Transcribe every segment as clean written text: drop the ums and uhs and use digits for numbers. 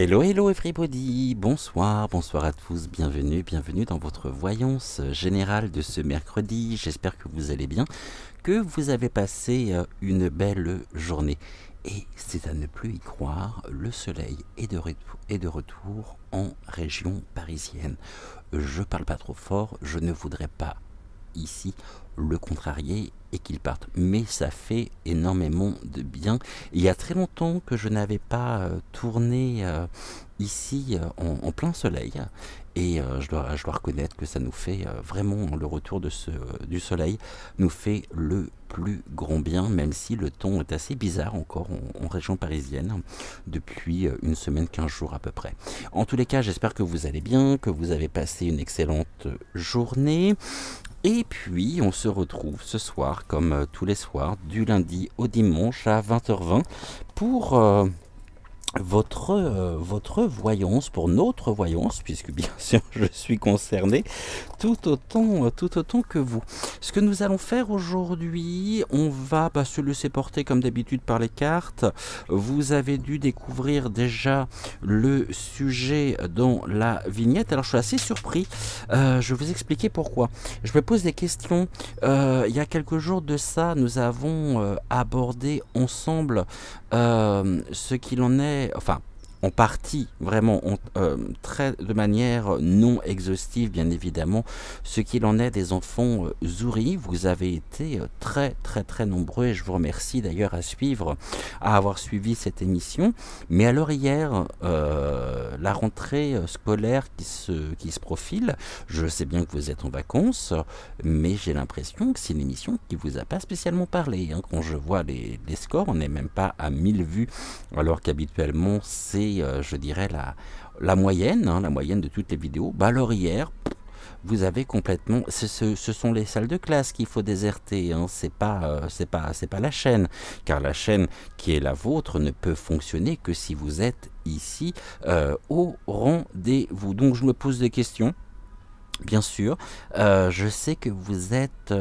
Hello, hello everybody, bonsoir à tous, bienvenue dans votre voyance générale de ce mercredi. J'espère que vous allez bien, que vous avez passé une belle journée. Et c'est à ne plus y croire, le soleil est de retour en région parisienne. Je parle pas trop fort, je ne voudrais pas ici le contrarier et qu'il parte, mais ça fait énormément de bien. Il y a très longtemps que je n'avais pas tourné ici en plein soleil, et je dois reconnaître que ça nous fait vraiment, le retour du soleil nous fait le plus grand bien, même si le temps est assez bizarre encore en région parisienne depuis une semaine, 15 jours à peu près. En tous les cas, j'espère que vous allez bien, que vous avez passé une excellente journée. Et puis, on se retrouve ce soir, comme tous les soirs, du lundi au dimanche à 20h20 pour votre voyance, pour notre voyance, puisque bien sûr je suis concerné tout autant que vous. Ce que nous allons faire aujourd'hui, on va se laisser porter comme d'habitude par les cartes. Vous avez dû découvrir déjà le sujet dans la vignette. Alors je suis assez surpris, je vais vous expliquer pourquoi. Je me pose des questions. Il y a quelques jours de ça, nous avons abordé ensemble ce qu'il en est, enfin en partie, vraiment, de manière non exhaustive, bien évidemment, ce qu'il en est des enfants Zouri. Vous avez été très nombreux, et je vous remercie d'ailleurs à avoir suivi cette émission. Mais alors hier, la rentrée scolaire qui se profile, je sais bien que vous êtes en vacances, mais j'ai l'impression que c'est une émission qui vous a pas spécialement parlé, hein. Quand je vois les scores, on n'est même pas à 1000 vues, alors qu'habituellement c'est, je dirais, la moyenne, hein, la moyenne de toutes les vidéos. Alors hier, vous avez complètement, ce sont les salles de classe qu'il faut déserter, hein. C'est pas la chaîne, car la chaîne qui est la vôtre ne peut fonctionner que si vous êtes ici au rendez-vous. Donc je me pose des questions. Bien sûr, je sais que vous êtes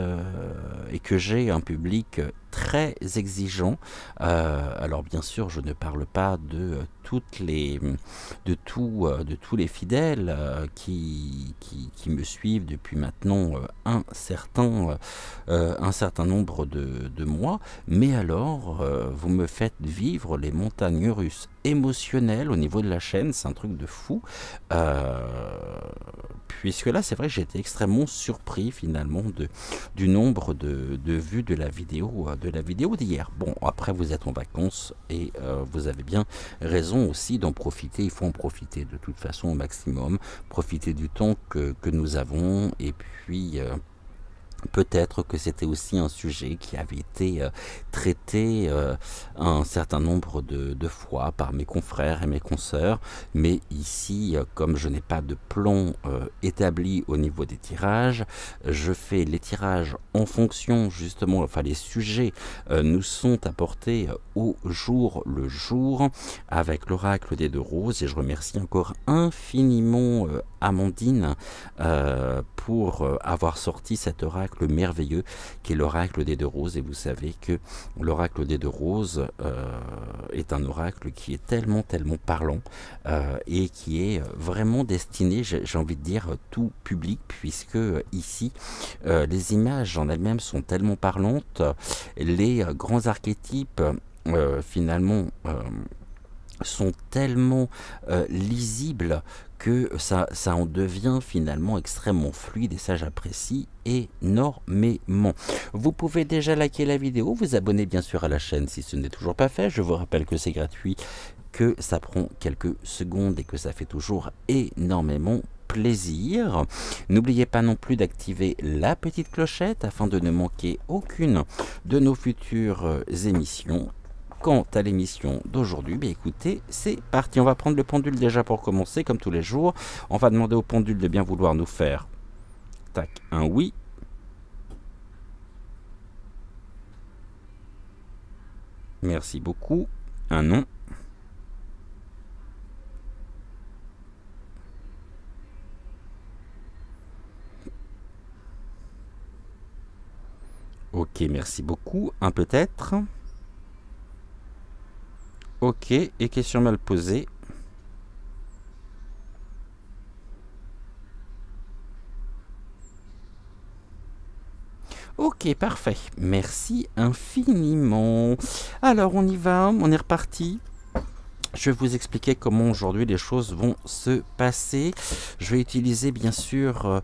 et que j'ai un public très exigeant. Alors bien sûr, je ne parle pas de tous les fidèles qui me suivent depuis maintenant un certain nombre de mois. Mais alors, vous me faites vivre les montagnes russes émotionnelles au niveau de la chaîne. C'est un truc de fou. Puisque là, c'est vrai que j'ai été extrêmement surpris finalement du nombre de vues de la vidéo d'hier. Bon, après vous êtes en vacances et vous avez bien raison aussi d'en profiter. Il faut en profiter de toute façon au maximum, profiter du temps que nous avons, et puis peut-être que c'était aussi un sujet qui avait été traité un certain nombre de fois par mes confrères et mes consoeurs, mais ici, comme je n'ai pas de plan établi au niveau des tirages, je fais les tirages en fonction, justement, enfin les sujets nous sont apportés au jour le jour avec l'oracle des deux roses, et je remercie encore infiniment Amandine pour avoir sorti cet oracle merveilleux qui est l'oracle des deux roses. Et vous savez que l'oracle des deux roses est un oracle qui est tellement parlant et qui est vraiment destiné, j'ai envie de dire, tout public, puisque ici les images en elles-mêmes sont tellement parlantes, les grands archétypes finalement sont tellement lisibles que ça en devient finalement extrêmement fluide, et ça j'apprécie énormément. Vous pouvez déjà liker la vidéo, vous abonner bien sûr à la chaîne si ce n'est toujours pas fait. Je vous rappelle que c'est gratuit, que ça prend quelques secondes et que ça fait toujours énormément plaisir. N'oubliez pas non plus d'activer la petite clochette afin de ne manquer aucune de nos futures émissions. Quant à l'émission d'aujourd'hui, bien écoutez, c'est parti. On va prendre le pendule déjà pour commencer, comme tous les jours. On va demander au pendule de bien vouloir nous faire tac, un oui. Merci beaucoup. Un non. Ok, merci beaucoup. Un peut-être. Ok, et question mal posée. Ok, parfait. Merci infiniment. Alors, on y va, on est reparti. Je vais vous expliquer comment aujourd'hui les choses vont se passer. Je vais utiliser bien sûr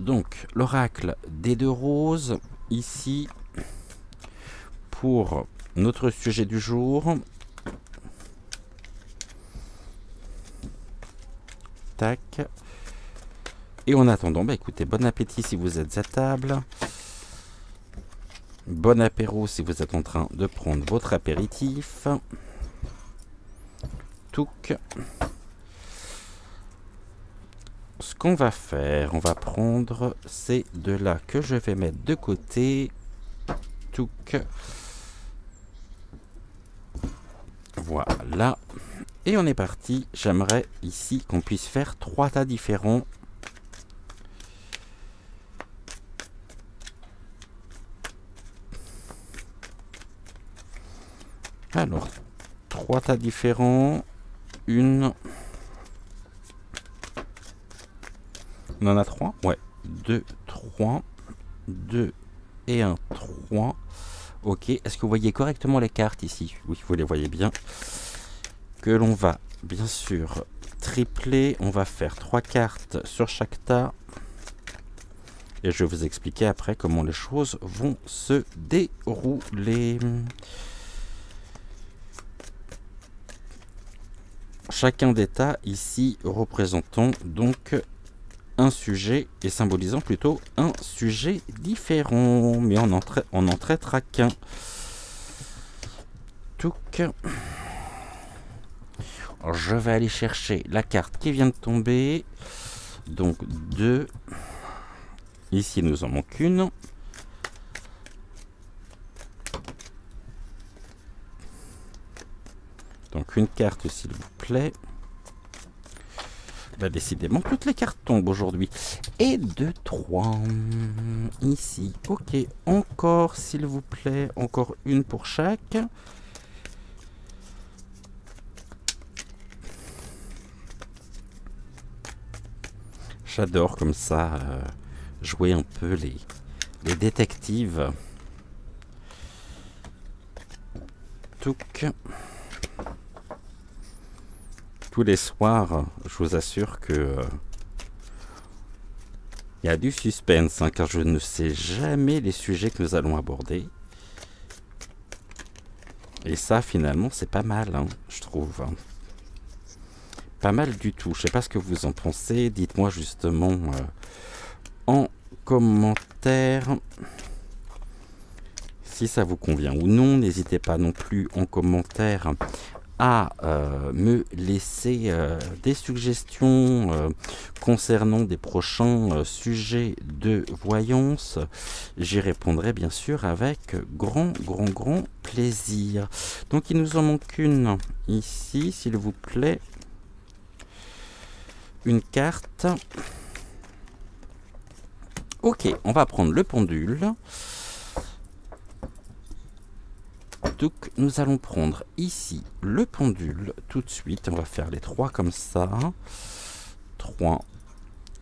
donc l'oracle des deux roses ici pour notre sujet du jour. Tac. Et en attendant, bah écoutez, bon appétit si vous êtes à table. Bon apéro si vous êtes en train de prendre votre apéritif. Touc. Ce qu'on va faire, on va prendre ces deux-là que je vais mettre de côté. Touc. Voilà. Et on est parti. J'aimerais ici qu'on puisse faire 3 tas différents. Alors, 3 tas différents. Une. On en a 3 ? Ouais. 2, 3. 2 et 1, 3. Ok. Est-ce que vous voyez correctement les cartes ici ? Oui, vous les voyez bien. Que l'on va, bien sûr, tripler. On va faire 3 cartes sur chaque tas. Et je vais vous expliquer après comment les choses vont se dérouler. Chacun des tas ici représentant donc un sujet et symbolisant plutôt un sujet différent. Mais on en traitera qu'un. Touc. Je vais aller chercher la carte qui vient de tomber. Donc 2. Ici, il nous en manque une. Donc une carte, s'il vous plaît. Bah, décidément, toutes les cartes tombent aujourd'hui. Et 2, 3. Ici. Ok. Encore, s'il vous plaît. Encore une pour chaque. J'adore comme ça jouer un peu les détectives. Touc. Tous les soirs, je vous assure que il y a du suspense, hein, car je ne sais jamais les sujets que nous allons aborder. Et ça, finalement, c'est pas mal, hein, je trouve. Hein. Pas mal du tout. Je sais pas ce que vous en pensez. Dites-moi justement en commentaire si ça vous convient ou non. N'hésitez pas non plus en commentaire à me laisser des suggestions concernant des prochains sujets de voyance. J'y répondrai bien sûr avec grand plaisir. Donc il nous en manque une ici, s'il vous plaît. Une carte. Ok, on va prendre le pendule. Donc nous allons prendre ici le pendule tout de suite. On va faire les 3 comme ça. 3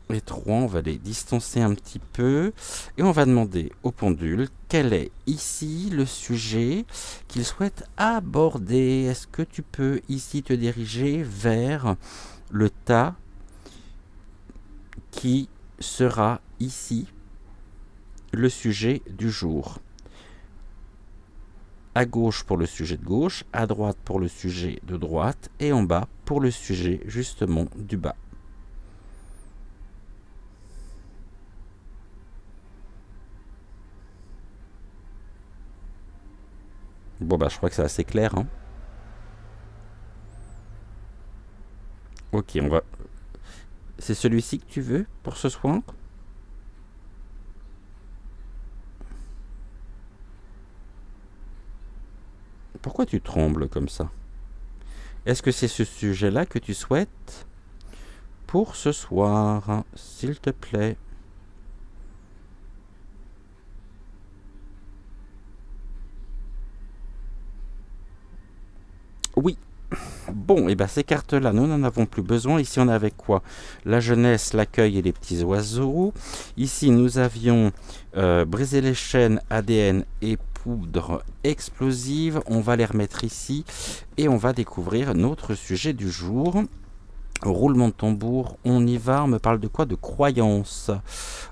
et 3, on va les distancer un petit peu. Et on va demander au pendule quel est ici le sujet qu'il souhaite aborder. Est-ce que tu peux ici te diriger vers le tas qui sera ici le sujet du jour? À gauche pour le sujet de gauche, à droite pour le sujet de droite et en bas pour le sujet justement du bas. Bon bah je crois que c'est assez clair. Hein. Ok, on va... C'est celui-ci que tu veux pour ce soir ? Pourquoi tu trembles comme ça ? Est-ce que c'est ce sujet-là que tu souhaites pour ce soir, s'il te plaît ? Oui. Bon, et ben ces cartes-là, nous n'en avons plus besoin. Ici, on avait quoi? La jeunesse, l'accueil et les petits oiseaux. Ici, nous avions briser les chaînes, ADN et poudre explosive. On va les remettre ici et on va découvrir notre sujet du jour. Roulement de tambour, on y va, on me parle de quoi? De croyance.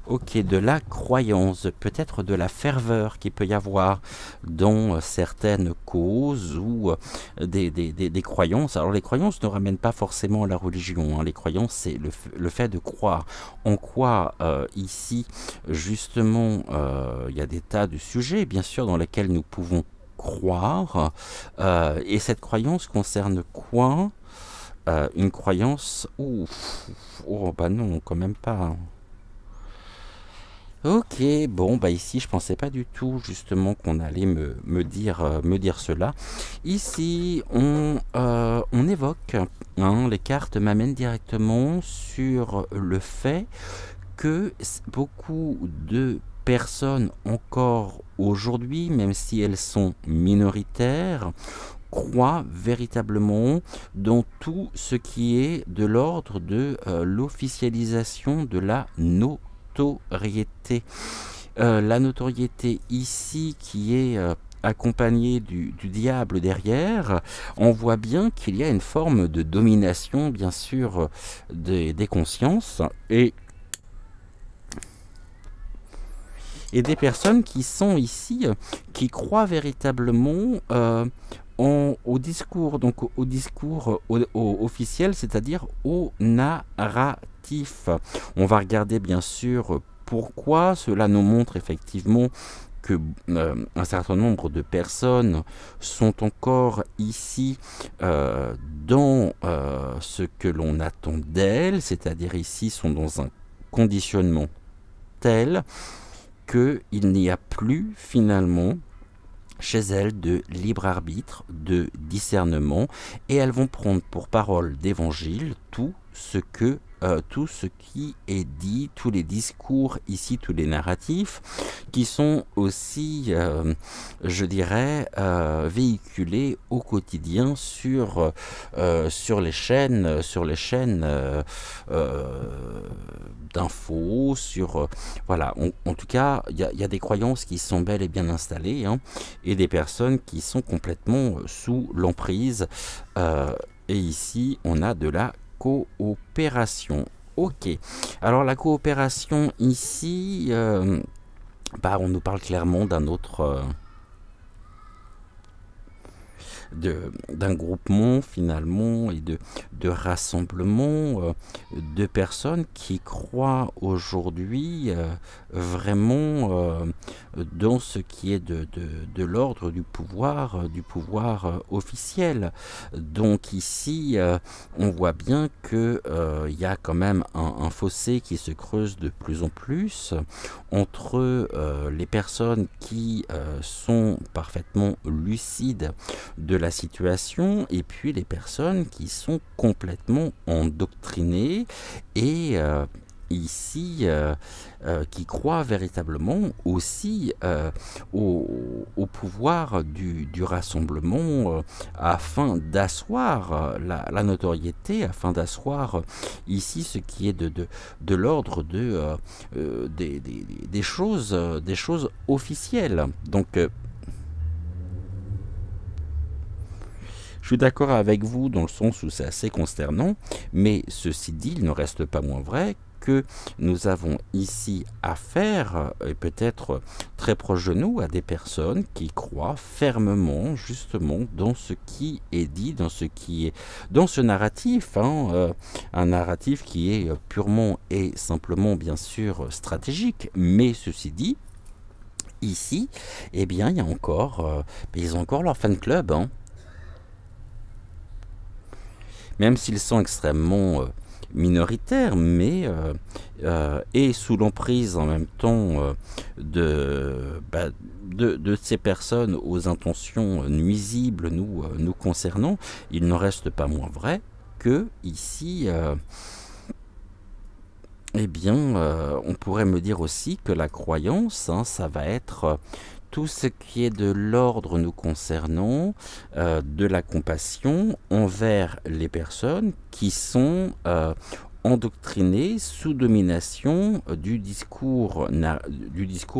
Ok, de la croyance, peut-être de la ferveur qu'il peut y avoir dans certaines causes ou des croyances. Alors les croyances ne ramènent pas forcément à la religion, hein. Les croyances, c'est le fait de croire. En quoi ici, justement, il y a des tas de sujets, bien sûr, dans lesquels nous pouvons croire. Et cette croyance concerne quoi? Une croyance... Oh, bah non, quand même pas. Ok, bon, bah ici, je pensais pas du tout, justement, qu'on allait me dire cela. Ici, on évoque, hein, les cartes m'amènent directement sur le fait que beaucoup de personnes, encore aujourd'hui, même si elles sont minoritaires, croient véritablement dans tout ce qui est de l'ordre de l'officialisation de la notoriété. La notoriété ici qui est accompagnée du diable derrière, on voit bien qu'il y a une forme de domination, bien sûr, des consciences et des personnes qui sont ici, qui croient véritablement au discours, donc au discours officiel, c'est-à-dire au narratif. On va regarder bien sûr pourquoi cela nous montre effectivement que un certain nombre de personnes sont encore ici dans ce que l'on attend d'elles, c'est-à-dire ici sont dans un conditionnement tel qu'il n'y a plus finalement chez elles de libre arbitre, de discernement, et elles vont prendre pour parole d'évangile tout ce qui est dit, tous les discours ici, tous les narratifs, qui sont aussi, je dirais, véhiculés au quotidien sur les chaînes, d'infos, voilà. En tout cas, il y a des croyances qui sont bel et bien installées, hein, et des personnes qui sont complètement sous l'emprise. Et ici, on a de la coopération. Ok. Alors la coopération ici, on nous parle clairement d'un autre, d'un groupement finalement et de rassemblement de personnes qui croient aujourd'hui vraiment dans ce qui est de l'ordre du pouvoir officiel. Donc ici on voit bien que il y a quand même un fossé qui se creuse de plus en plus entre les personnes qui sont parfaitement lucides de la situation et puis les personnes qui sont complètement endoctrinées et ici qui croient véritablement aussi au pouvoir du rassemblement afin d'asseoir la notoriété, afin d'asseoir ici ce qui est de l'ordre des choses officielles. Donc je suis d'accord avec vous dans le sens où c'est assez consternant, mais ceci dit, il ne reste pas moins vrai que nous avons ici affaire, et peut-être très proche de nous, à des personnes qui croient fermement justement dans ce qui est dit, dans ce narratif, hein, un narratif qui est purement et simplement bien sûr stratégique, mais ceci dit, ici, eh bien, ils ont encore leur fan club, hein. Même s'ils sont extrêmement minoritaires, mais et sous l'emprise en même temps de ces personnes aux intentions nuisibles nous concernant, il n'en reste pas moins vrai que ici, eh bien, on pourrait me dire aussi que la croyance, hein, ça va être tout ce qui est de l'ordre nous concernant, de la compassion envers les personnes qui sont endoctrinées sous domination du discours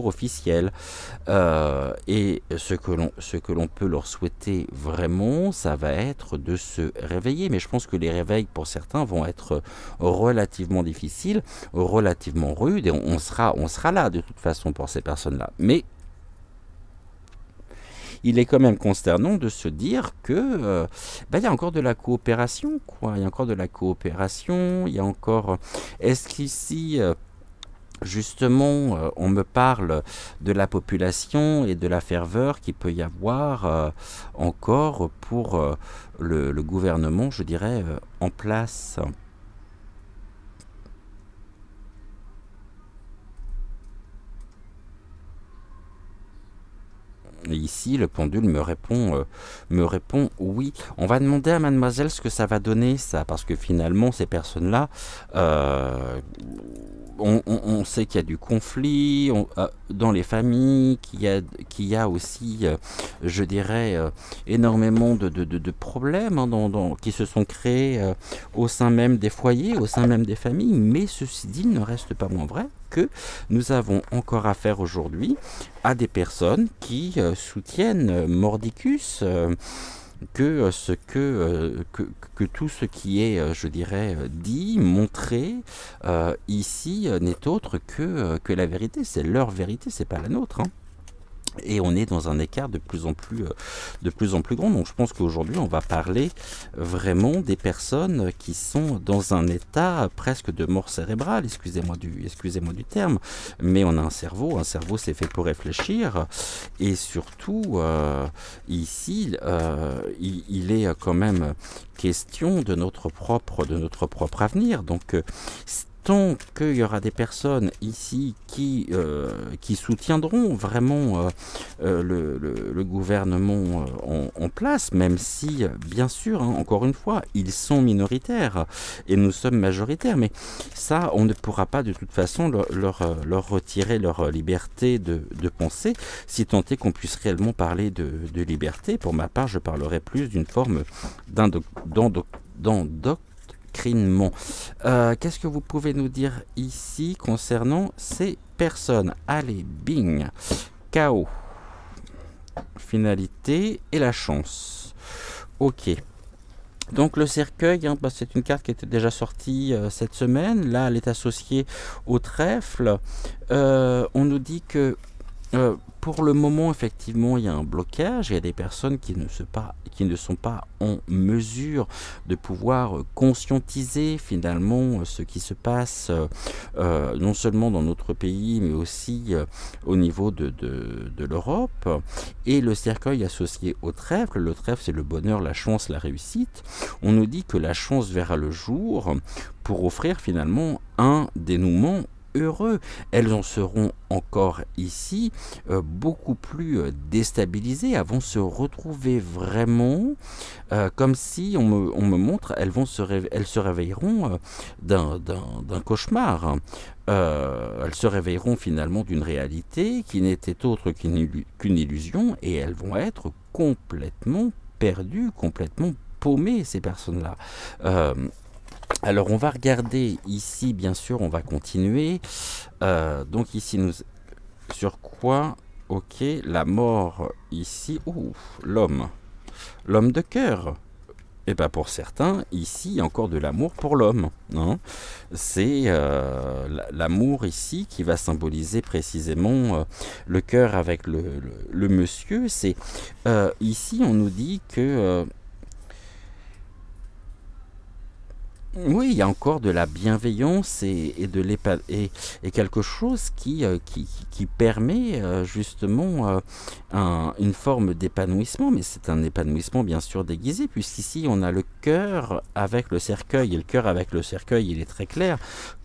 officiel. Et ce que l'on peut leur souhaiter vraiment, ça va être de se réveiller. Mais je pense que les réveils, pour certains, vont être relativement difficiles, relativement rudes, et on sera là de toute façon pour ces personnes-là. Mais il est quand même consternant de se dire que il y a encore de la coopération, quoi. Il y a encore de la coopération, il y a encore... Est-ce qu'ici... Justement, on me parle de la population et de la ferveur qu'il peut y avoir encore pour le gouvernement, je dirais, en place. Et ici, le pendule me répond oui. On va demander à mademoiselle ce que ça va donner, ça, parce que finalement, ces personnes-là, on sait qu'il y a du conflit dans les familles, qu'il y a aussi, je dirais, énormément de problèmes hein, qui se sont créés au sein même des foyers, au sein même des familles. Mais ceci dit, il ne reste pas moins vrai que nous avons encore affaire aujourd'hui à des personnes qui soutiennent Mordicus, que tout ce qui est, je dirais, dit, montré ici n'est autre que la vérité. C'est leur vérité, c'est pas la nôtre. Hein. Et on est dans un écart de plus en plus grand. Donc je pense qu'aujourd'hui, on va parler vraiment des personnes qui sont dans un état presque de mort cérébrale, excusez-moi du terme, mais on a un cerveau c'est fait pour réfléchir, et surtout, ici, il est quand même question de notre propre avenir. Donc, tant qu'il y aura des personnes ici qui soutiendront vraiment le gouvernement en place, même si, bien sûr, hein, encore une fois, ils sont minoritaires et nous sommes majoritaires, mais ça, on ne pourra pas de toute façon leur retirer leur liberté de penser, si tant est qu'on puisse réellement parler de liberté. Pour ma part, je parlerai plus d'une forme d'endoctrinement. Qu'est-ce que vous pouvez nous dire ici concernant ces personnes? Allez, bing, chaos, finalité et la chance. Ok. Donc le cercueil, hein, c'est une carte qui était déjà sortie cette semaine. Là, elle est associée au trèfle. On nous dit que pour le moment, effectivement, il y a un blocage. Il y a des personnes qui ne sont pas en mesure de pouvoir conscientiser finalement ce qui se passe non seulement dans notre pays, mais aussi au niveau de l'Europe. Et le cercueil associé au trèfle, le trèfle, c'est le bonheur, la chance, la réussite. On nous dit que la chance verra le jour pour offrir finalement un dénouement heureux. Elles en seront encore ici beaucoup plus déstabilisées. Elles vont se retrouver vraiment comme si on me montre, elles se réveilleront d'un cauchemar. Elles se réveilleront finalement d'une réalité qui n'était autre qu'une illusion, et elles vont être complètement perdues, complètement paumées, ces personnes-là. Alors on va regarder ici, bien sûr, on va continuer. Donc ici, sur quoi? Ok, la mort ici. Ouh, l'homme de cœur. Et bien pour certains, ici, il y a encore de l'amour pour l'homme. Hein. C'est l'amour ici qui va symboliser précisément le cœur avec le monsieur. C'est ici, on nous dit que... oui, il y a encore de la bienveillance et quelque chose qui permet justement une forme d'épanouissement, mais c'est un épanouissement bien sûr déguisé, puisqu'ici on a le cœur avec le cercueil, et le cœur avec le cercueil, il est très clair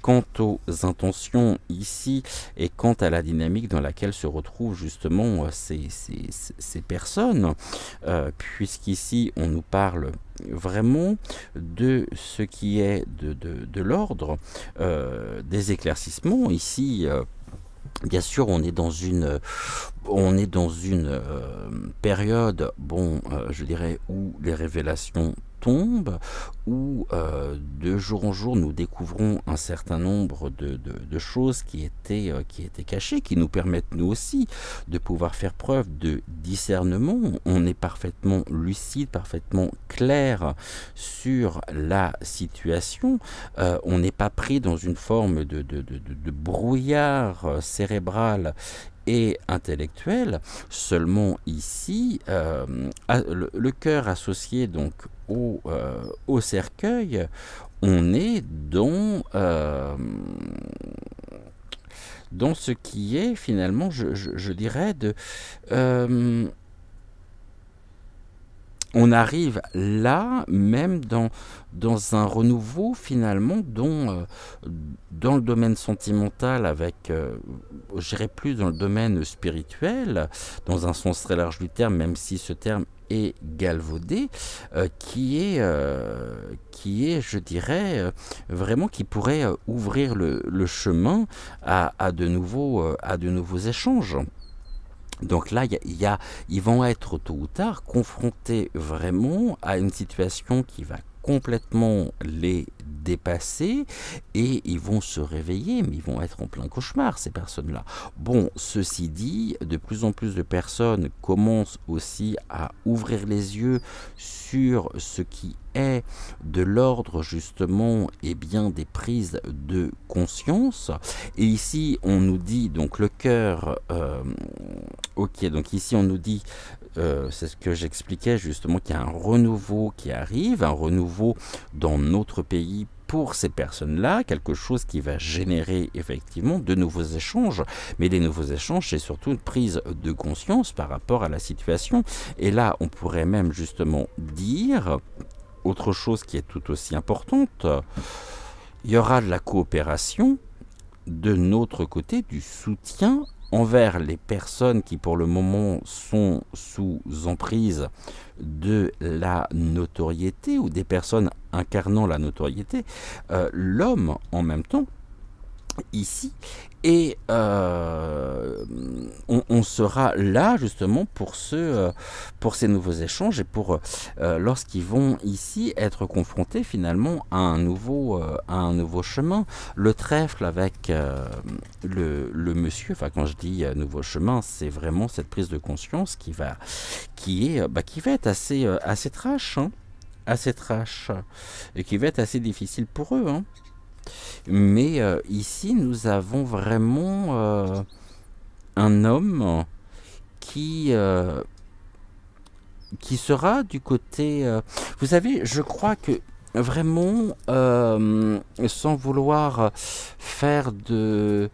quant aux intentions ici et quant à la dynamique dans laquelle se retrouvent justement ces personnes, puisqu'ici on nous parle vraiment de ce qui est de l'ordre des éclaircissements. Ici, Bien sûr, on est dans une période, bon, je dirais, où les révélations tombent, où de jour en jour nous découvrons un certain nombre de choses qui étaient cachées, qui nous permettent nous aussi de pouvoir faire preuve de discernement. On est parfaitement lucide, parfaitement clair sur la situation. On n'est pas pris dans une forme de brouillard cérébral et intellectuel. Seulement ici, le cœur associé donc au cercueil, on est dans ce qui est finalement, je dirais, on arrive là, même dans un renouveau finalement, dans le domaine sentimental, avec, je dirais plus dans le domaine spirituel, dans un sens très large du terme, même si ce terme est galvaudé, qui est, je dirais, vraiment qui pourrait ouvrir le chemin à de nouveaux échanges. Donc là, ils vont être tôt ou tard confrontés vraiment à une situation qui va complètement les dépasser et ils vont se réveiller, mais ils vont être en plein cauchemar, ces personnes-là. Bon, ceci dit, de plus en plus de personnes commencent aussi à ouvrir les yeux sur ce qui est de l'ordre justement et bien des prises de conscience. Et ici on nous dit donc le cœur, ok, donc ici on nous dit, c'est ce que j'expliquais justement, qu'il y a un renouveau qui arrive, un renouveau dans notre pays pour ces personnes-là, quelque chose qui va générer effectivement de nouveaux échanges, mais les nouveaux échanges, c'est surtout une prise de conscience par rapport à la situation. Et là, on pourrait même justement dire autre chose qui est tout aussi importante, il y aura de la coopération de notre côté, du soutien envers les personnes qui pour le moment sont sous emprise de la notoriété ou des personnes incarnant la notoriété, l'homme en même temps ici, et on sera là justement pour ces nouveaux échanges et pour lorsqu'ils vont ici être confrontés finalement à un nouveau chemin. Le trèfle avec le monsieur, enfin quand je dis nouveau chemin, c'est vraiment cette prise de conscience qui va être assez trash, hein, assez trash, et qui va être assez difficile pour eux, hein. Mais ici, nous avons vraiment un homme qui sera du côté... vous savez, je crois que vraiment, sans vouloir faire de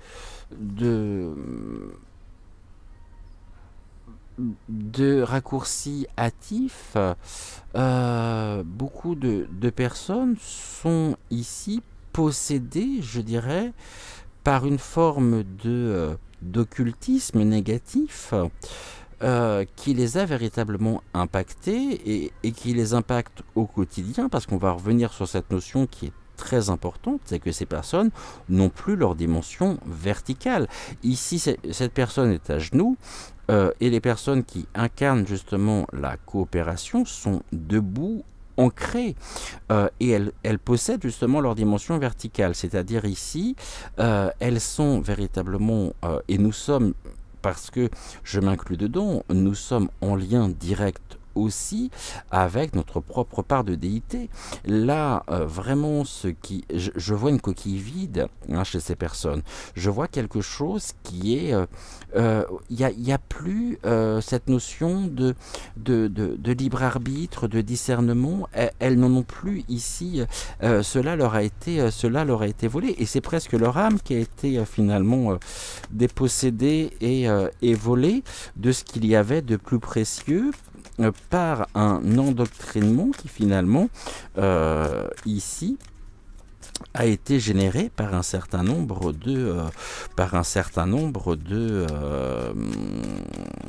raccourcis hâtifs, beaucoup de personnes sont ici possédés, je dirais, par une forme d'occultisme négatif qui les a véritablement impactés et qui les impacte au quotidien, parce qu'on va revenir sur cette notion qui est très importante, c'est que ces personnes n'ont plus leur dimension verticale. Ici, cette personne est à genoux, et les personnes qui incarnent justement la coopération sont debout, ancrées, et elles possèdent justement leur dimension verticale, c'est-à-dire ici, elles sont véritablement, et nous sommes, parce que je m'inclus dedans, nous sommes en lien direct aussi avec notre propre part de déité. Là, vraiment, je vois une coquille vide, hein, chez ces personnes. Je vois quelque chose qui est... il n'y a plus cette notion de libre arbitre, de discernement. Elles n'en ont plus ici. Cela leur a été volé. Et c'est presque leur âme qui a été finalement dépossédée et volée de ce qu'il y avait de plus précieux, par un endoctrinement qui finalement ici a été généré par un certain nombre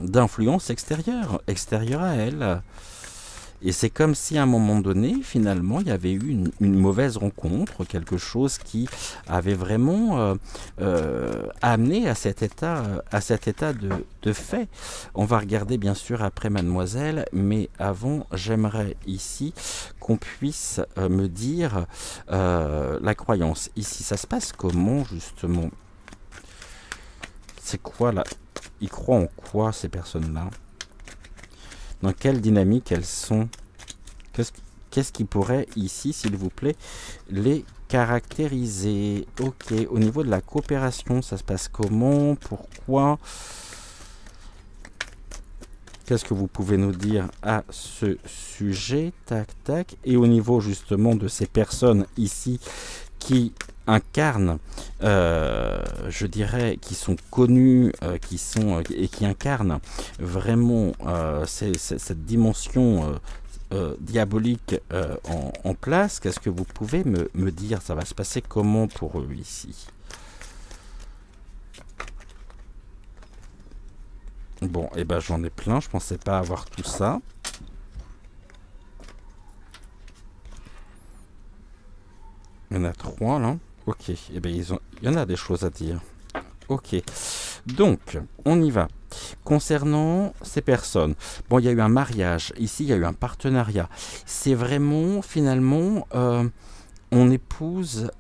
d'influences extérieures à elle. Et c'est comme si à un moment donné, finalement, il y avait eu une mauvaise rencontre, quelque chose qui avait vraiment amené à cet état de fait. On va regarder bien sûr après mademoiselle, mais avant, j'aimerais ici qu'on puisse me dire la croyance. Ici, ça se passe comment justement? C'est quoi là? Ils croient en quoi ces personnes-là? Dans quelle dynamique elles sont? Qu'est-ce qui pourrait ici, s'il vous plaît, les caractériser? Ok, au niveau de la coopération, ça se passe comment? Pourquoi? Qu'est-ce que vous pouvez nous dire à ce sujet? Tac, tac. Et au niveau justement de ces personnes ici qui incarnent, je dirais, qui sont connus, et qui incarnent vraiment cette dimension diabolique en place. Qu'est-ce que vous pouvez me dire? Ça va se passer comment pour eux ici? Bon, et ben j'en ai plein, je pensais pas avoir tout ça. Il y en a 3 là. Ok, et ben il y en a des choses à dire. Ok, donc on y va. Concernant ces personnes, bon, il y a eu un mariage, ici il y a eu un partenariat. C'est vraiment finalement, on épouse,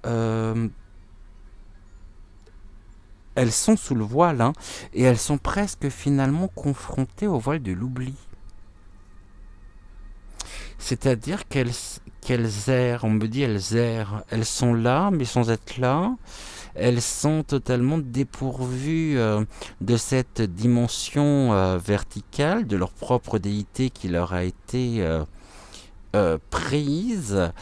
elles sont sous le voile, hein, et elles sont presque finalement confrontées au voile de l'oubli. C'est-à-dire qu'elles errent, on me dit elles errent, elles sont là, mais sans être là. Elles sont totalement dépourvues de cette dimension verticale, de leur propre déité qui leur a été prise,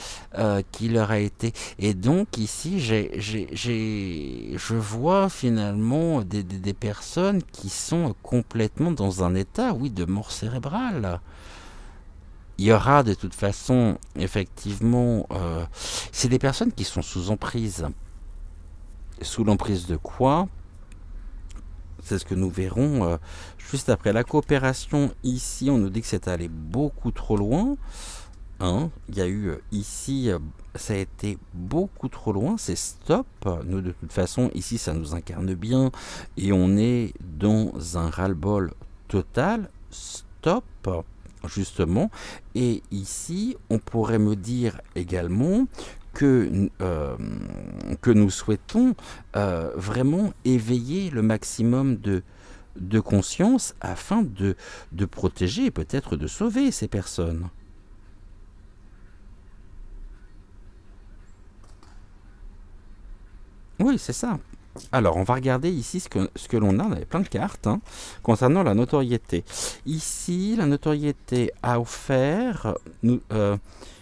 qui leur a été... Et donc ici, je vois finalement des personnes qui sont complètement dans un état, oui, de mort cérébrale. Il y aura de toute façon, effectivement, c'est des personnes qui sont sous emprise. Sous l'emprise de quoi? C'est ce que nous verrons juste après. La coopération, ici, on nous dit que c'est allé beaucoup trop loin. Hein, il y a eu ici, ça a été beaucoup trop loin, c'est stop. Nous, de toute façon, ici, ça nous incarne bien. Et on est dans un ras-le-bol total. Stop, justement. Et ici, on pourrait me dire également que nous souhaitons vraiment éveiller le maximum de conscience afin de protéger et peut-être de sauver ces personnes. Oui, c'est ça. Alors, on va regarder ici ce que l'on a. On avait plein de cartes hein, concernant la notoriété. Ici, la notoriété a offert...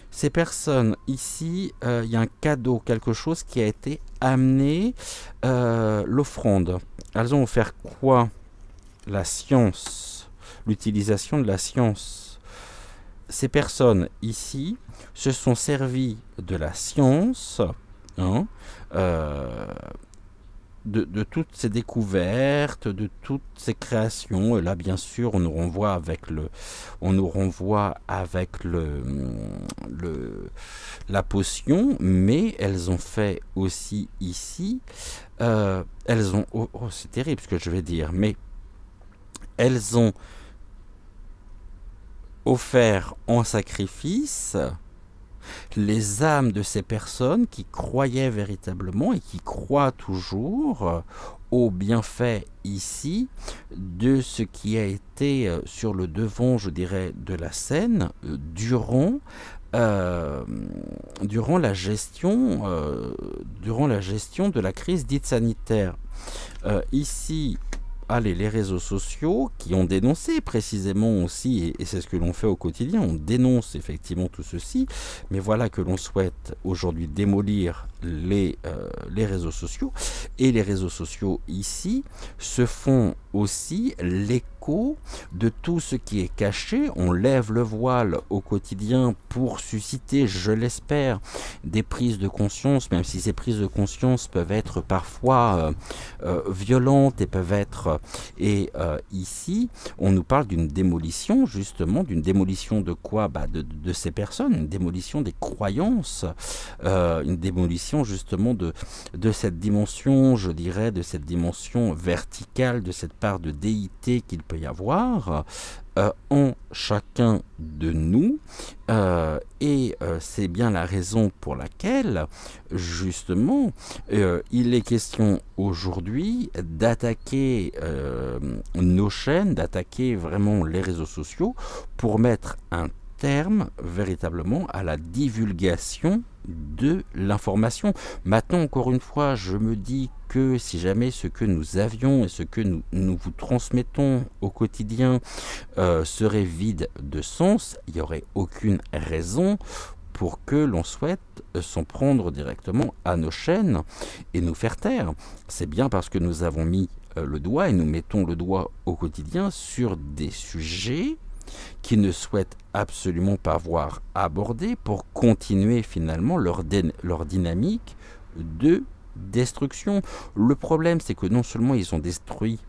ces personnes, ici, il y a un cadeau, quelque chose qui a été amené, l'offrande. Elles ont offert quoi? La science, l'utilisation de la science. Ces personnes, ici, se sont servies de la science, hein, de toutes ces découvertes, de toutes ces créations. Et là, bien sûr, on nous renvoie avec la potion, mais elles ont fait aussi ici, elles ont, oh, c'est terrible ce que je vais dire, mais elles ont offert en sacrifice les âmes de ces personnes qui croyaient véritablement et qui croient toujours au bienfait ici de ce qui a été sur le devant, je dirais, de la scène durant la gestion de la crise dite sanitaire. Ici, allez, les réseaux sociaux qui ont dénoncé précisément aussi, et c'est ce que l'on fait au quotidien, on dénonce effectivement tout ceci, mais voilà que l'on souhaite aujourd'hui démolir les réseaux sociaux, et les réseaux sociaux ici se font aussi l'écho l'écho de tout ce qui est caché. On lève le voile au quotidien pour susciter, je l'espère, des prises de conscience, même si ces prises de conscience peuvent être parfois violentes et peuvent être... ici, on nous parle d'une démolition, justement, d'une démolition de quoi? De ces personnes, une démolition des croyances, une démolition justement de cette dimension, je dirais, de cette dimension verticale, de cette part de déité qu'il peut y avoir en chacun de nous. C'est bien la raison pour laquelle, justement, il est question aujourd'hui d'attaquer nos chaînes, d'attaquer vraiment les réseaux sociaux pour mettre un terme véritablement à la divulgation de l'information. Maintenant, encore une fois, je me dis que si jamais ce que nous avions et ce que nous vous transmettons au quotidien serait vide de sens, il n'y aurait aucune raison pour que l'on souhaite s'en prendre directement à nos chaînes et nous faire taire. C'est bien parce que nous avons mis le doigt et nous mettons le doigt au quotidien sur des sujets qui ne souhaitent absolument pas voir abordés pour continuer finalement leur dynamique de destruction. Le problème, c'est que non seulement ils ont détruit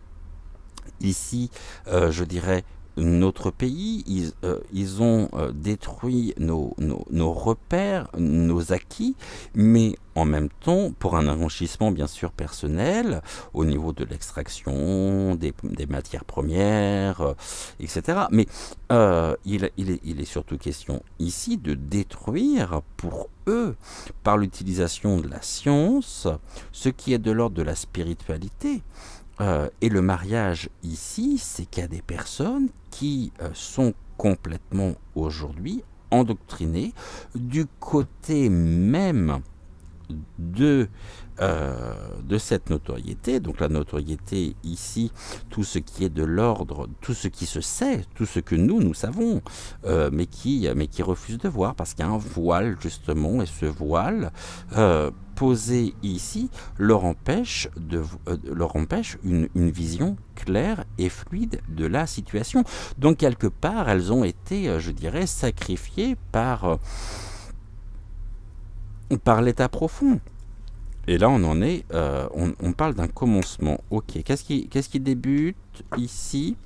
ici, je dirais, notre pays, ils ont détruit nos repères, nos acquis, mais en même temps, pour un enrichissement bien sûr personnel, au niveau de l'extraction, des matières premières, etc. Mais il est surtout question ici de détruire pour eux, par l'utilisation de la science, ce qui est de l'ordre de la spiritualité. Et le mariage ici, c'est qu'il y a des personnes qui sont complètement aujourd'hui endoctrinées du côté même de cette notoriété. Donc la notoriété ici, tout ce qui est de l'ordre, tout ce qui se sait, tout ce que nous savons, mais qui refusent de voir parce qu'il y a un voile justement, et ce voile posé ici leur empêche une vision claire et fluide de la situation. Donc quelque part, elles ont été, je dirais, sacrifiées par l'état profond. Et là, on en est, on parle d'un commencement. Ok, qu'est-ce qui débute ici?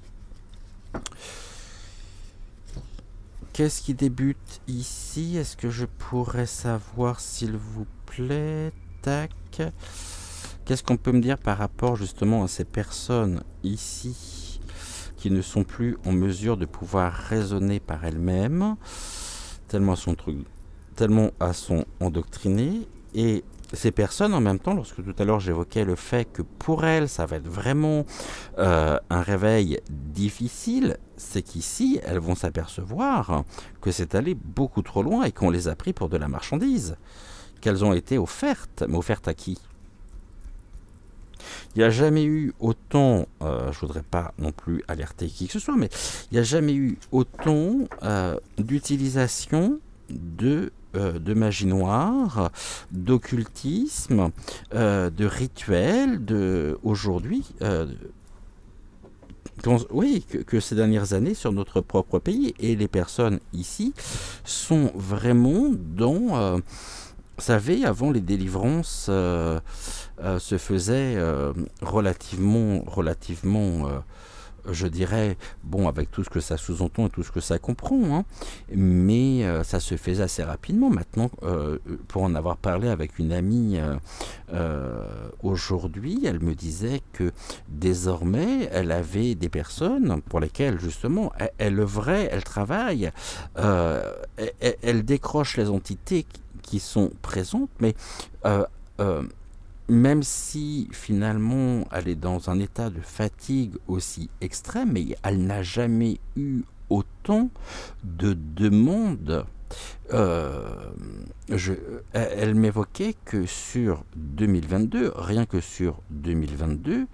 Qu'est-ce qui débute ici? Est-ce que je pourrais savoir, s'il vous plaît? Tac. Qu'est-ce qu'on peut me dire par rapport justement à ces personnes ici qui ne sont plus en mesure de pouvoir raisonner par elles-mêmes, tellement elles sont endoctrinées, et ces personnes en même temps, lorsque tout à l'heure j'évoquais le fait que pour elles ça va être vraiment un réveil difficile, c'est qu'ici elles vont s'apercevoir que c'est allé beaucoup trop loin et qu'on les a pris pour de la marchandise, qu'elles ont été offertes, mais offertes à qui? Il n'y a jamais eu autant, je ne voudrais pas non plus alerter qui que ce soit, mais il n'y a jamais eu autant d'utilisation de magie noire, d'occultisme, de rituels, aujourd'hui, oui, que ces dernières années sur notre propre pays. Et les personnes ici sont vraiment dans... vous savez, avant, les délivrances se faisaient relativement je dirais, bon, avec tout ce que ça sous-entend et tout ce que ça comprend, hein, mais ça se faisait assez rapidement. Maintenant, pour en avoir parlé avec une amie aujourd'hui, elle me disait que désormais, elle avait des personnes pour lesquelles, justement, elle œuvrait, elle travaille, elle décroche les entités qui sont présentes, mais même si finalement elle est dans un état de fatigue aussi extrême, mais elle n'a jamais eu autant de demandes. Elle m'évoquait que sur 2022, rien que sur 2022,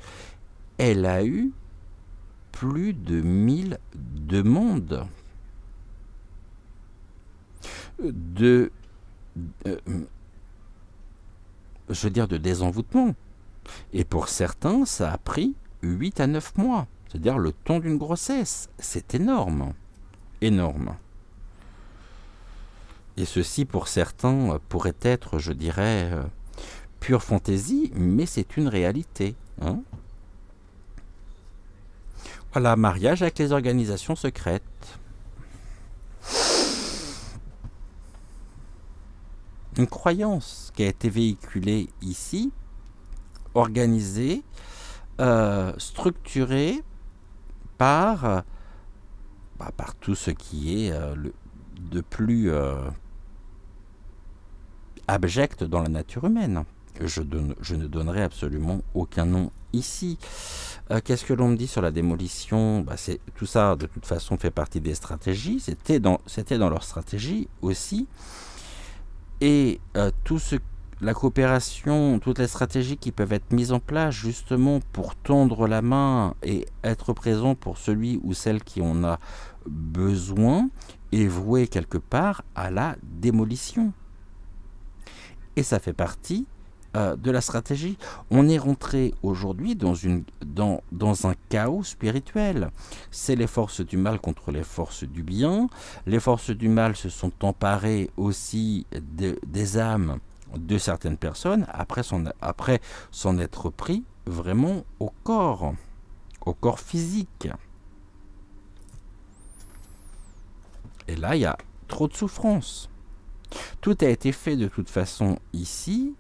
elle a eu plus de 1000 demandes je veux dire, de désenvoûtement. Et pour certains, ça a pris 8 à 9 mois, c'est-à-dire le temps d'une grossesse. C'est énorme, énorme. Et ceci, pour certains, pourrait être, je dirais, pure fantaisie, mais c'est une réalité. Hein. Voilà, mariage avec les organisations secrètes. Une croyance qui a été véhiculée ici, organisée, structurée par tout ce qui est de plus abject dans la nature humaine. Je ne donnerai absolument aucun nom ici. Qu'est-ce que l'on me dit sur la démolition? Tout ça, de toute façon, fait partie des stratégies. C'était dans leur stratégie aussi. Et la coopération, toutes les stratégies qui peuvent être mises en place justement pour tendre la main et être présent pour celui ou celle qui en a besoin, est vouée quelque part à la démolition. Et ça fait partie de la stratégie. On est rentré aujourd'hui dans un chaos spirituel. C'est les forces du mal contre les forces du bien. Les forces du mal se sont emparées aussi des âmes de certaines personnes après s'en être pris vraiment au corps physique. Et là, il y a trop de souffrance. Tout a été fait de toute façon ici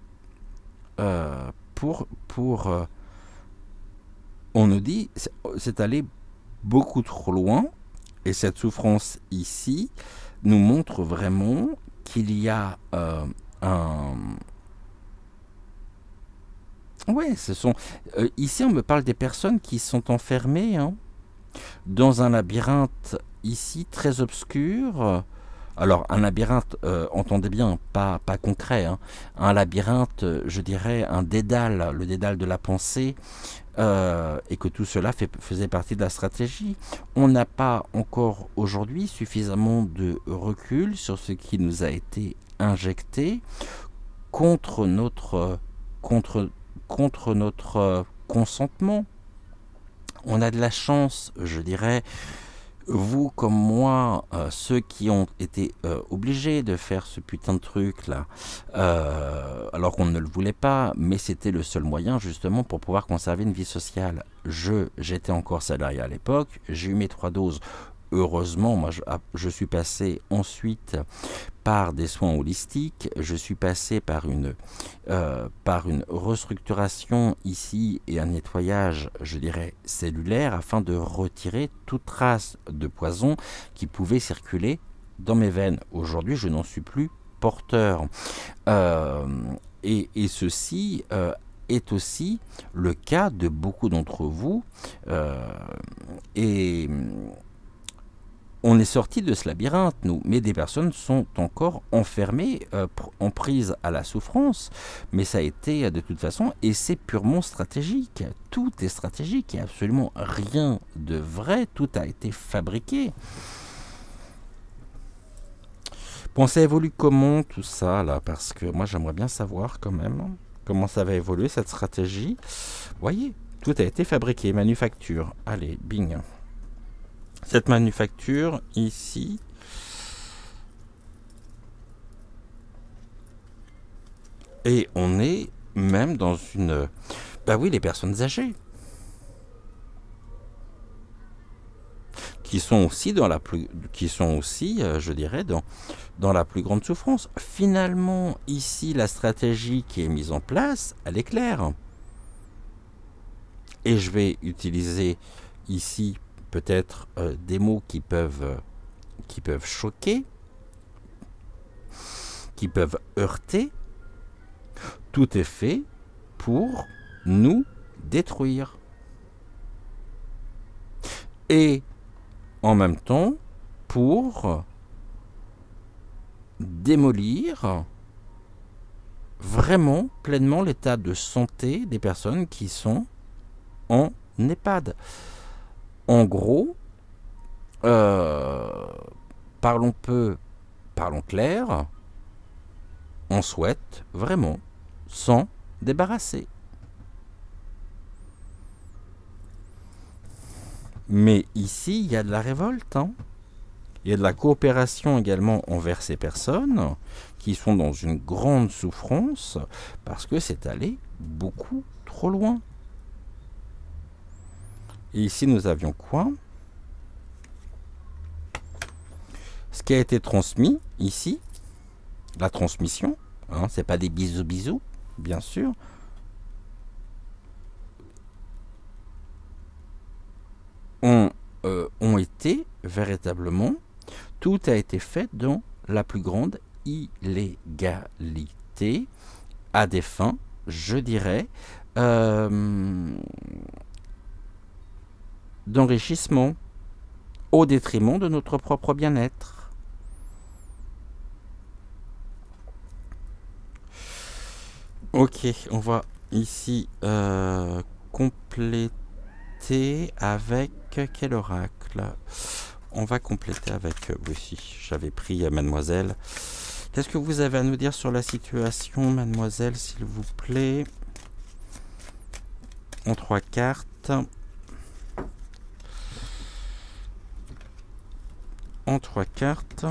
on nous dit, c'est allé beaucoup trop loin, et cette souffrance ici nous montre vraiment qu'il y a ouais, ici on me parle des personnes qui sont enfermées dans un labyrinthe ici très obscur. Alors, un labyrinthe, entendez bien, pas concret, un labyrinthe, je dirais, un dédale, le dédale de la pensée, et que tout cela faisait partie de la stratégie. On n'a pas encore aujourd'hui suffisamment de recul sur ce qui nous a été injecté contre notre consentement. On a de la chance, je dirais, vous comme moi, ceux qui ont été obligés de faire ce putain de truc là, alors qu'on ne le voulait pas, mais c'était le seul moyen justement pour pouvoir conserver une vie sociale. J'étais encore salarié à l'époque, j'ai eu mes 3 doses. Heureusement, moi je suis passé ensuite par des soins holistiques, je suis passé par une restructuration ici et un nettoyage, je dirais, cellulaire, afin de retirer toute trace de poison qui pouvait circuler dans mes veines. Aujourd'hui, je n'en suis plus porteur. Et ceci est aussi le cas de beaucoup d'entre vous. Et on est sorti de ce labyrinthe, nous, mais des personnes sont encore enfermées, en prise à la souffrance, mais ça a été de toute façon, et c'est purement stratégique. Tout est stratégique, il n'y a absolument rien de vrai, tout a été fabriqué. Bon, ça évolue comment tout ça, là? Parce que moi, j'aimerais bien savoir quand même comment ça va évoluer, cette stratégie. Vous voyez, tout a été fabriqué, manufacture. Allez, bing. Cette manufacture ici, et on est même dans une... oui, les personnes âgées, qui sont aussi je dirais, dans la plus grande souffrance. Finalement, ici, la stratégie qui est mise en place, elle est claire. Et je vais utiliser ici peut-être des mots qui peuvent choquer, qui peuvent heurter. Tout est fait pour nous détruire. Et en même temps, pour démolir vraiment pleinement l'état de santé des personnes qui sont en EHPAD. En gros, parlons peu, parlons clair, on souhaite vraiment s'en débarrasser. Mais ici, il y a de la révolte, hein. Il y a de la coopération également envers ces personnes qui sont dans une grande souffrance parce que c'est allé beaucoup trop loin. Et ici, nous avions quoi? Ce qui a été transmis ici, la transmission, hein, c'est pas des bisous bisous, bien sûr. Ont été véritablement, tout a été fait dans la plus grande illégalité à des fins, je dirais, d'enrichissement au détriment de notre propre bien-être. Ok, on va ici compléter avec quel oracle? On va compléter avec... oui, si, j'avais pris mademoiselle. Qu'est-ce que vous avez à nous dire sur la situation, mademoiselle, s'il vous plaît? En 3 cartes. En 3 cartes.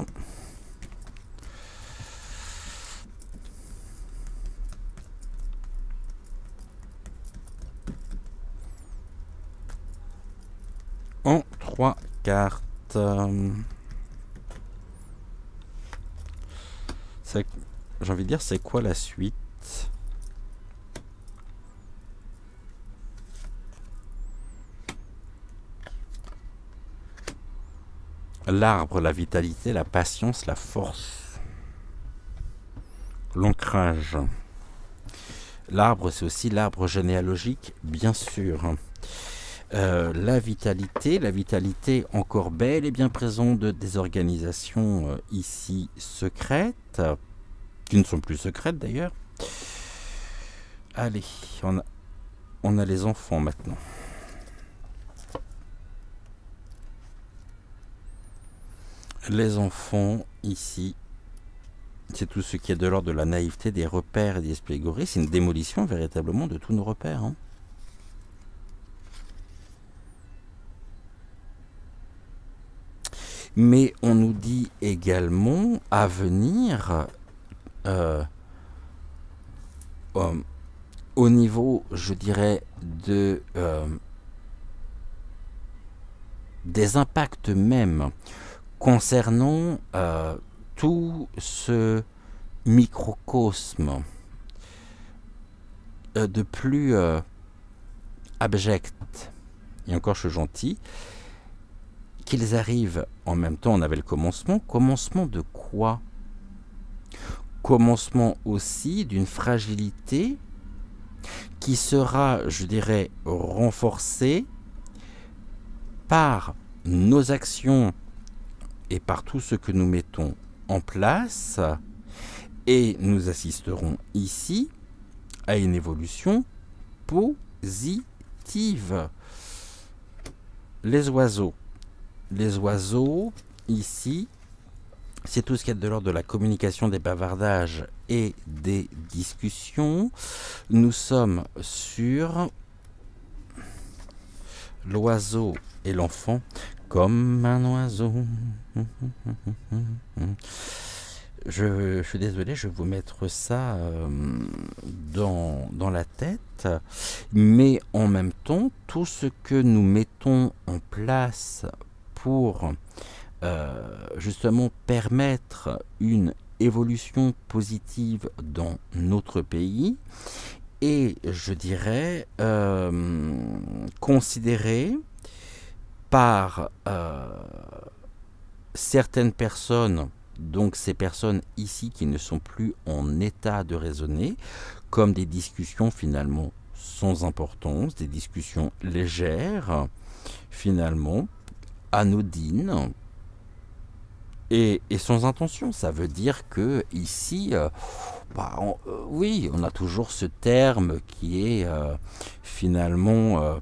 En 3 cartes. J'ai envie de dire, c'est quoi la suite? L'arbre, la vitalité, la patience, la force. L'ancrage. L'arbre, c'est aussi l'arbre généalogique, bien sûr. La vitalité encore belle et bien présente des organisations ici secrètes, qui ne sont plus secrètes d'ailleurs. Allez, on a les enfants maintenant. Les enfants ici, c'est tout ce qui est de l'ordre de la naïveté, des repères et des esprits égoïstes. C'est une démolition véritablement de tous nos repères, hein. Mais on nous dit également à venir au niveau, je dirais, des impacts même concernant tout ce microcosme de plus abject. Et encore, je suis gentil. Qu'ils arrivent en même temps, on avait le commencement. Commencement de quoi? Commencement aussi d'une fragilité qui sera, je dirais, renforcée par nos actions et par tout ce que nous mettons en place. Et nous assisterons ici à une évolution positive. Les oiseaux. Les oiseaux, ici, c'est tout ce qui est de l'ordre de la communication, des bavardages et des discussions. Nous sommes sur l'oiseau et l'enfant comme un oiseau. Je suis désolé, je vais vous mettre ça dans la tête. Mais en même temps, tout ce que nous mettons en place pour justement permettre une évolution positive dans notre pays et je dirais considéré par certaines personnes, donc ces personnes ici qui ne sont plus en état de raisonner, comme des discussions finalement sans importance, des discussions légères finalement, anodines et sans intention. Ça veut dire que ici, oui, on a toujours ce terme qui est finalement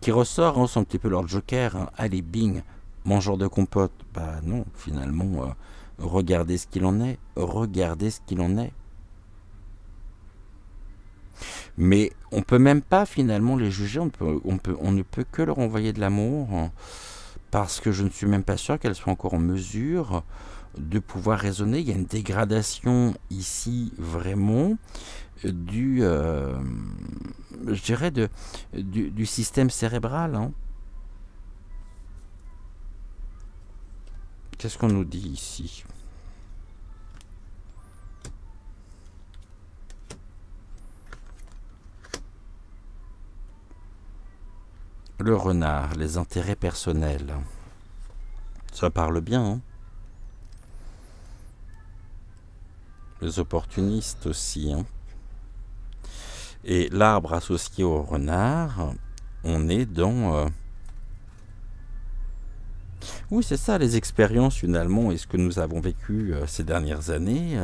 qui ressort, hein, c'est un petit peu leur joker, hein. Allez, bing, mangeur de compote. Bah non, finalement, regardez ce qu'il en est, regardez ce qu'il en est. Mais on peut même pas finalement les juger, on ne peut que leur envoyer de l'amour, parce que je ne suis même pas sûr qu'elles soient encore en mesure de pouvoir raisonner. Il y a une dégradation ici vraiment je dirais du système cérébral. Hein. Qu'est-ce qu'on nous dit ici? Le renard, les intérêts personnels. Ça parle bien, hein. Les opportunistes aussi, hein. Et l'arbre associé au renard, on est dans... Oui, c'est ça, les expériences finalement, et ce que nous avons vécu ces dernières années,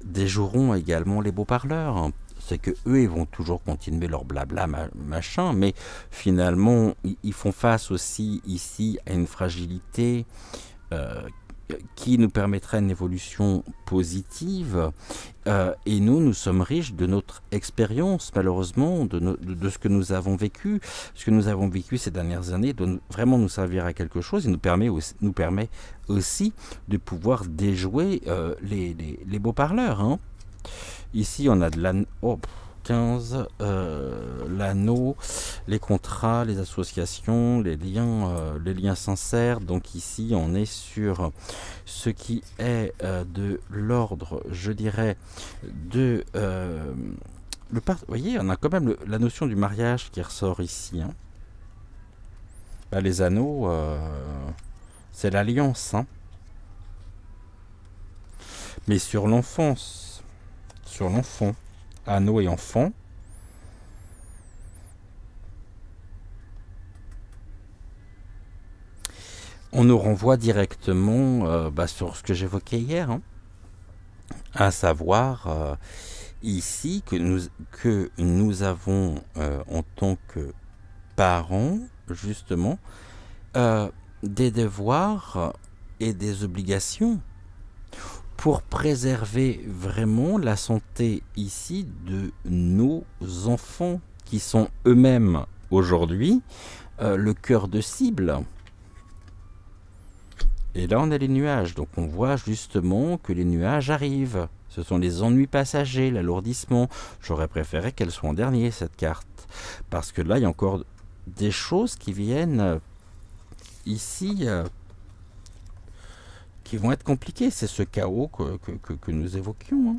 déjoueront également les beaux parleurs. Hein. C'est que eux, ils vont toujours continuer leur blabla machin, mais finalement, ils font face aussi ici à une fragilité qui nous permettrait une évolution positive. Et nous sommes riches de notre expérience, malheureusement, de ce que nous avons vécu. Ce que nous avons vécu ces dernières années doit vraiment nous servir à quelque chose et nous permet aussi de pouvoir déjouer les beaux parleurs. Hein. Ici, on a de l'anneau, 15, l'anneau, les contrats, les associations, les liens sincères. Donc ici, on est sur ce qui est de l'ordre, je dirais, de... vous voyez, on a quand même la notion du mariage qui ressort ici. Hein. Les anneaux, c'est l'alliance. Hein. Mais sur l'enfance, sur l'enfant, anneau et enfant, on nous renvoie directement sur ce que j'évoquais hier, hein, à savoir ici que nous avons en tant que parents, justement, des devoirs et des obligations pour préserver vraiment la santé ici de nos enfants qui sont eux-mêmes aujourd'hui le cœur de cible. Et là on a les nuages, donc on voit justement que les nuages arrivent. Ce sont les ennuis passagers, l'alourdissement. J'aurais préféré qu'elle soit en dernier cette carte, parce que là il y a encore des choses qui viennent ici qui vont être compliquées. C'est ce chaos que nous évoquions. Hein.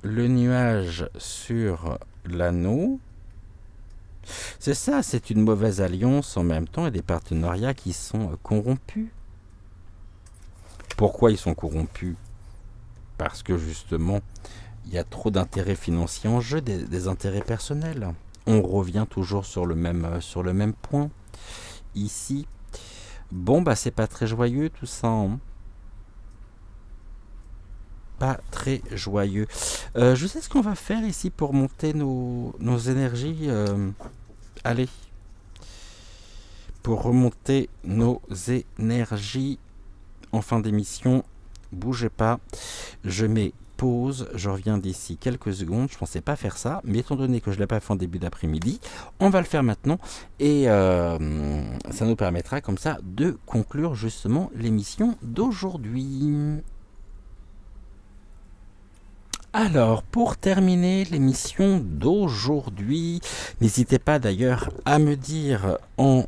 Le nuage sur l'anneau, c'est ça, c'est une mauvaise alliance en même temps et des partenariats qui sont corrompus. Pourquoi ils sont corrompus? Parce que justement, il y a trop d'intérêts financiers en jeu, des intérêts personnels. On revient toujours sur le même point. Ici, bon, c'est pas très joyeux tout ça. Hein. Pas très joyeux. Je sais ce qu'on va faire ici pour monter nos énergies. Allez. Pour remonter nos énergies en fin d'émission, bougez pas. Je mets pause, je reviens d'ici quelques secondes. Je pensais pas faire ça, mais étant donné que je ne l'ai pas fait en début d'après-midi, on va le faire maintenant et ça nous permettra comme ça de conclure justement l'émission d'aujourd'hui. Alors, pour terminer l'émission d'aujourd'hui, n'hésitez pas d'ailleurs à me dire en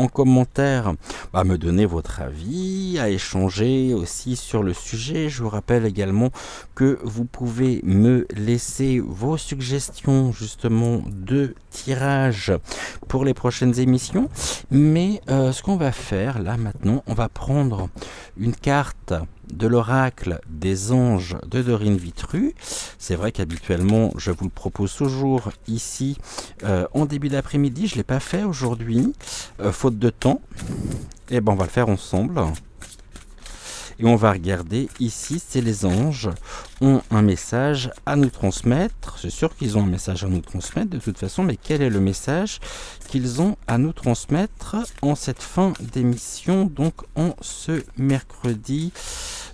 commentaire, à me donner votre avis, à échanger aussi sur le sujet. Je vous rappelle également que vous pouvez me laisser vos suggestions justement de tirage pour les prochaines émissions. Mais ce qu'on va faire là maintenant, on va prendre une carte de l'oracle des anges de Dorine Vitru. C'est vrai qu'habituellement je vous le propose toujours ici en début d'après-midi. Je ne l'ai pas fait aujourd'hui, faute de temps. Et on va le faire ensemble. Et on va regarder ici, c'est les anges ont un message à nous transmettre. C'est sûr qu'ils ont un message à nous transmettre de toute façon, mais quel est le message qu'ils ont à nous transmettre en cette fin d'émission, donc en ce mercredi,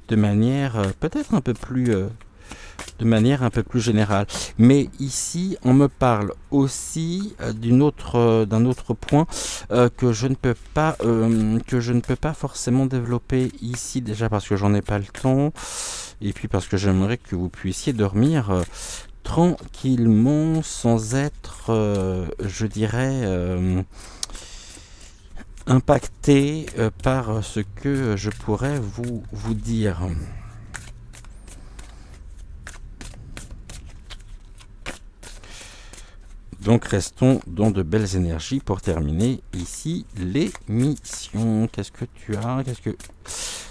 de manière peut-être un peu plus... de manière un peu plus générale. Mais ici, on me parle aussi d'un autre point que je ne peux pas forcément développer ici, déjà parce que j'en ai pas le temps, et puis parce que j'aimerais que vous puissiez dormir tranquillement, sans être, je dirais, impacté par ce que je pourrais vous dire. Donc restons dans de belles énergies pour terminer ici l'émission. Qu'est-ce que tu as?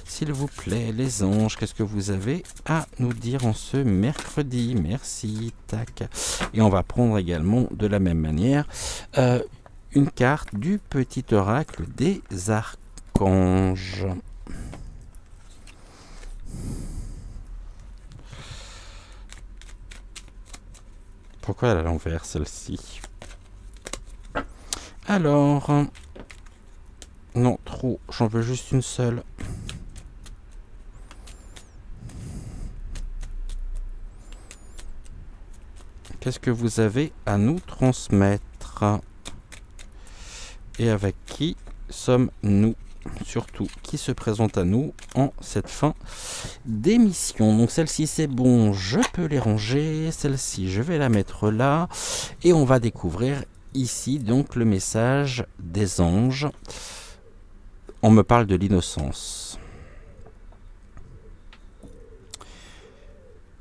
S'il vous plaît, les anges, qu'est-ce que vous avez à nous dire en ce mercredi? Merci, tac. Et on va prendre également de la même manière une carte du petit oracle des archanges. Pourquoi elle est à l'envers, celle-ci? Alors, non, trop, j'en veux juste une seule. Qu'est-ce que vous avez à nous transmettre? Et avec qui sommes-nous? Surtout, qui se présente à nous en cette fin d'émission. Donc celle-ci c'est bon, je peux les ranger. Celle-ci je vais la mettre là. Et on va découvrir ici donc le message des anges. On me parle de l'innocence.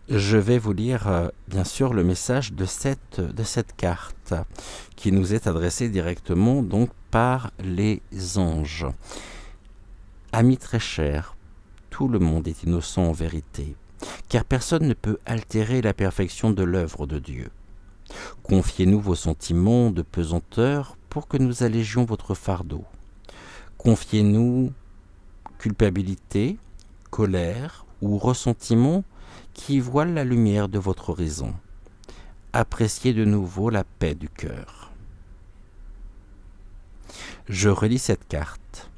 Je vais vous lire bien sûr le message de cette carte qui nous est adressée directement donc par les anges. Amis très chers, tout le monde est innocent en vérité, car personne ne peut altérer la perfection de l'œuvre de Dieu. Confiez-nous vos sentiments de pesanteur pour que nous allégions votre fardeau. Confiez-nous culpabilité, colère ou ressentiment qui voilent la lumière de votre horizon. Appréciez de nouveau la paix du cœur. Je relis cette carte.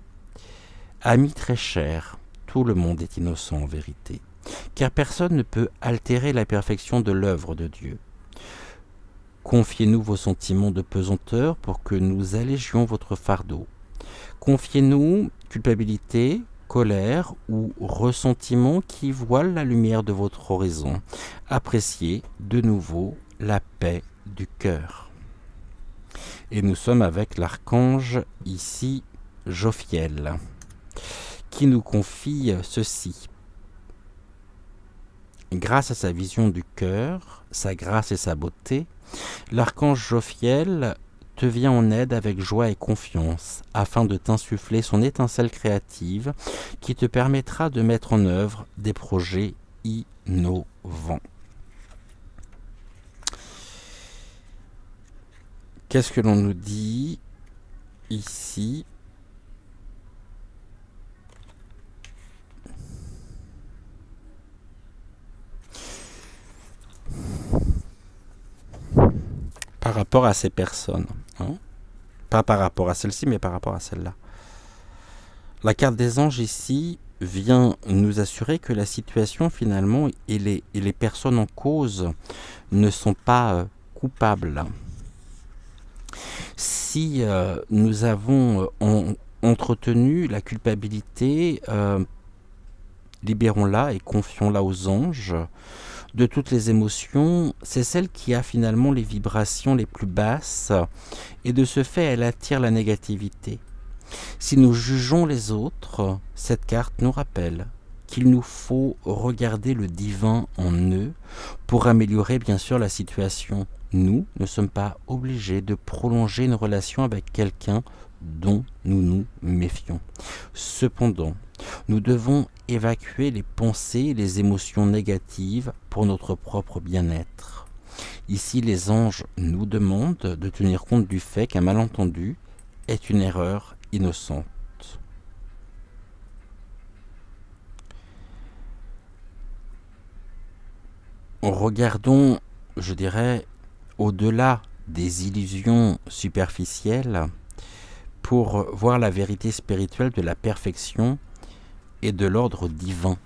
Amis très chers, tout le monde est innocent en vérité, car personne ne peut altérer la perfection de l'œuvre de Dieu. Confiez-nous vos sentiments de pesanteur pour que nous allégions votre fardeau. Confiez-nous culpabilité, colère ou ressentiment qui voilent la lumière de votre horizon. Appréciez de nouveau la paix du cœur. Et nous sommes avec l'archange ici, Jophiel, qui nous confie ceci. Grâce à sa vision du cœur, sa grâce et sa beauté, l'archange Jophiel te vient en aide avec joie et confiance, afin de t'insuffler son étincelle créative qui te permettra de mettre en œuvre des projets innovants. Qu'est-ce que l'on nous dit ici ? Par rapport à ces personnes, hein? Pas par rapport à celle-ci, mais par rapport à celle-là. La carte des anges ici vient nous assurer que la situation finalement et les personnes en cause ne sont pas coupables. Si nous avons entretenu la culpabilité, libérons-la et confions-la aux anges. De toutes les émotions, c'est celle qui a finalement les vibrations les plus basses, et de ce fait, elle attire la négativité. Si nous jugeons les autres, cette carte nous rappelle qu'il nous faut regarder le divin en eux pour améliorer bien sûr la situation. Nous ne sommes pas obligés de prolonger une relation avec quelqu'un dont nous nous méfions. Cependant, nous devons évacuer les pensées et les émotions négatives pour notre propre bien-être. Ici, les anges nous demandent de tenir compte du fait qu'un malentendu est une erreur innocente. regardons, je dirais, au-delà des illusions superficielles pour voir la vérité spirituelle de la perfection et de l'ordre divin.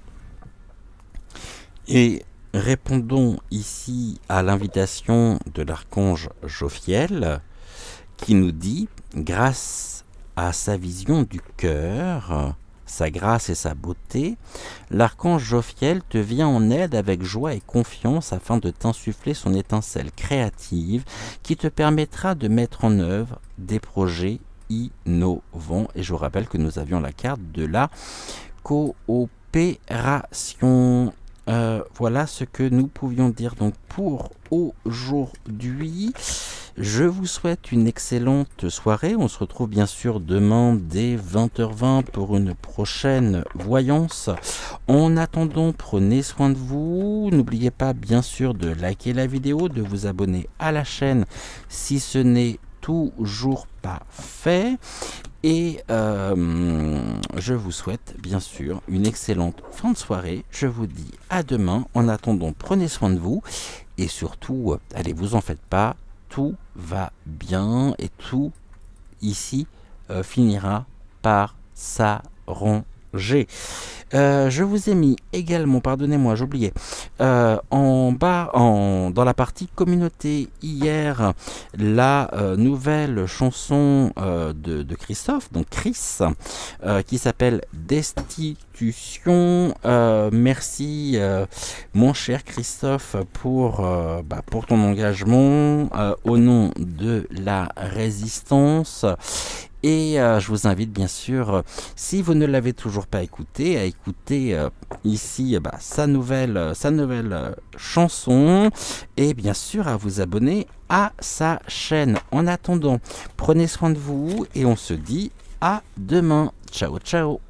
Et répondons ici à l'invitation de l'archange Jophiel qui nous dit, grâce à sa vision du cœur, sa grâce et sa beauté, l'archange Jophiel te vient en aide avec joie et confiance afin de t'insuffler son étincelle créative qui te permettra de mettre en œuvre des projets innovants. Et je vous rappelle que nous avions la carte de la coopération. Voilà ce que nous pouvions dire donc pour aujourd'hui. Je vous souhaite une excellente soirée. On se retrouve bien sûr demain dès 20h20 pour une prochaine voyance. En attendant, prenez soin de vous. N'oubliez pas bien sûr de liker la vidéo, de vous abonner à la chaîne si ce n'est toujours pas fait. Et je vous souhaite bien sûr une excellente fin de soirée. Je vous dis à demain. En attendant, prenez soin de vous. Et surtout, allez, vous en faites pas. Tout va bien et tout ici finira par s'arranger. Je vous ai mis également, pardonnez-moi, j'oubliais, en bas, dans la partie communauté hier, la nouvelle chanson de Christophe, donc Chris, qui s'appelle Destitution. Merci, mon cher Christophe, pour ton engagement au nom de la résistance. Et je vous invite bien sûr, si vous ne l'avez toujours pas écouté, à écouter ici sa nouvelle chanson et bien sûr à vous abonner à sa chaîne. En attendant, prenez soin de vous et on se dit à demain. Ciao, ciao.